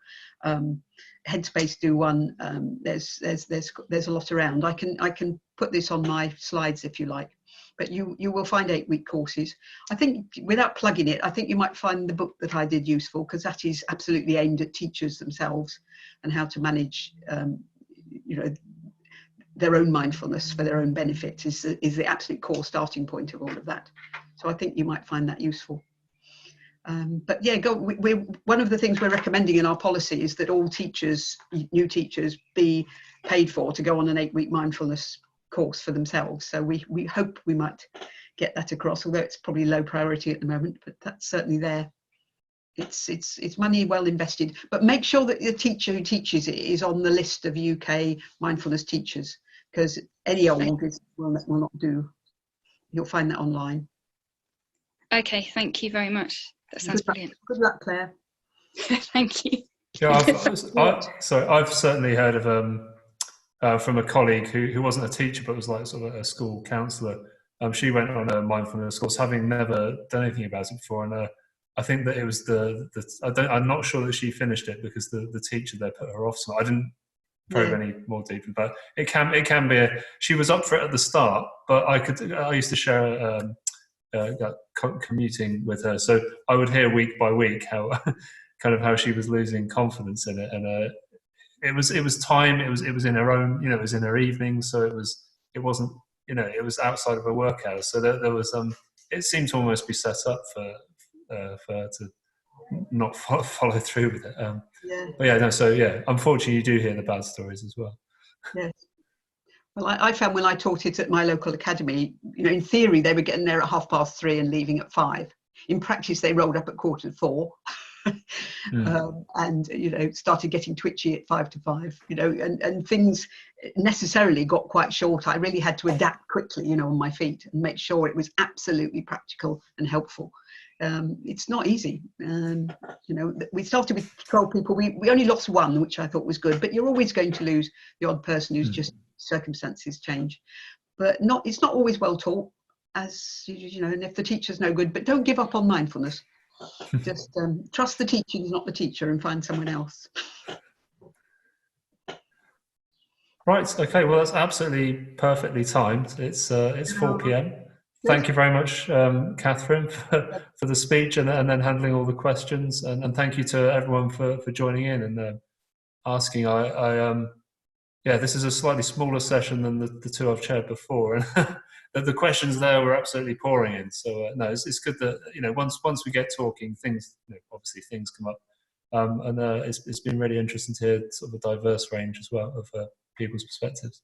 Headspace do one. There's a lot around. I can put this on my slides if you like. But you will find 8-week courses. I think, without plugging it, I think you might find the book that I did useful, because that is absolutely aimed at teachers themselves and how to manage, you know, their own mindfulness for their own benefit is the absolute core starting point of all of that. So I think you might find that useful. But yeah, one of the things we're recommending in our policy is that all teachers, new teachers, be paid for to go on an 8-week mindfulness course for themselves. So we hope we might get that across, although it's probably low priority at the moment, but that's certainly there. It's money well invested, but make sure that the teacher who teaches it is on the list of UK mindfulness teachers, because any old will not do. You'll find that online. okay, thank you very much. That sounds brilliant. Good luck, Claire. Thank you. Yeah, I've certainly heard of from a colleague who wasn't a teacher but was like sort of a school counsellor. She went on a mindfulness course, having never done anything about it before, and I think that it was I'm not sure that she finished it because the teacher there put her off. So I didn't probe any more deeply, but it can be she was up for it at the start, but I used to share commuting with her, so I would hear week by week how how she was losing confidence in it, and it was time. It was in her own, you know, it was in her evening, so it wasn't, you know, it was outside of her work hours. So there was it seemed to almost be set up for her to not follow through with it. But yeah, no. So yeah, unfortunately, you do hear the bad stories as well. Yes. Well, I found when I taught it at my local academy, you know, in theory they were getting there at 3:30 and leaving at 5. In practice, they rolled up at 4:45. And you know, started getting twitchy at 5 to 5, you know, and things necessarily got quite short. I really had to adapt quickly, you know, on my feet and make sure it was absolutely practical and helpful. It's not easy. You know, we started with 12 people. We only lost one, which I thought was good, but you're always going to lose the odd person who's just circumstances change. But it's not always well taught, as you know, and if the teacher's no good, but don't give up on mindfulness. Just trust the teaching is not the teacher and find someone else. Right. Okay. Well, that's absolutely perfectly timed. It's 4 p.m. Thank you very much, Katherine, for the speech and then handling all the questions, and thank you to everyone for joining in and asking. Yeah, this is a slightly smaller session than the two I've chaired before, and the questions there were absolutely pouring in. So no, it's good that, you know, once we get talking, things, you know, obviously things come up, and it's been really interesting to hear sort of a diverse range as well of people's perspectives.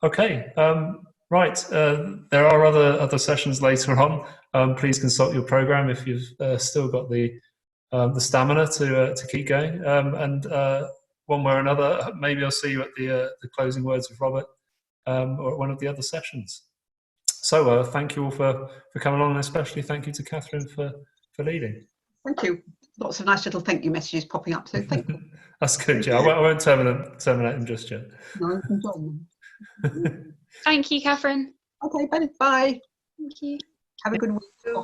Okay, right. There are other sessions later on. Please consult your program if you've still got the stamina to keep going, and one way or another, maybe I'll see you at the closing words of Robert, or at one of the other sessions. So thank you all for coming along, and especially thank you to Katherine for leading. Thank you. Lots of nice little thank you messages popping up, so thank you. That's good, yeah. I won't terminate them just yet. No, you can join them. Thank you, Catherine. Okay, bye. Thank you. Have a good week.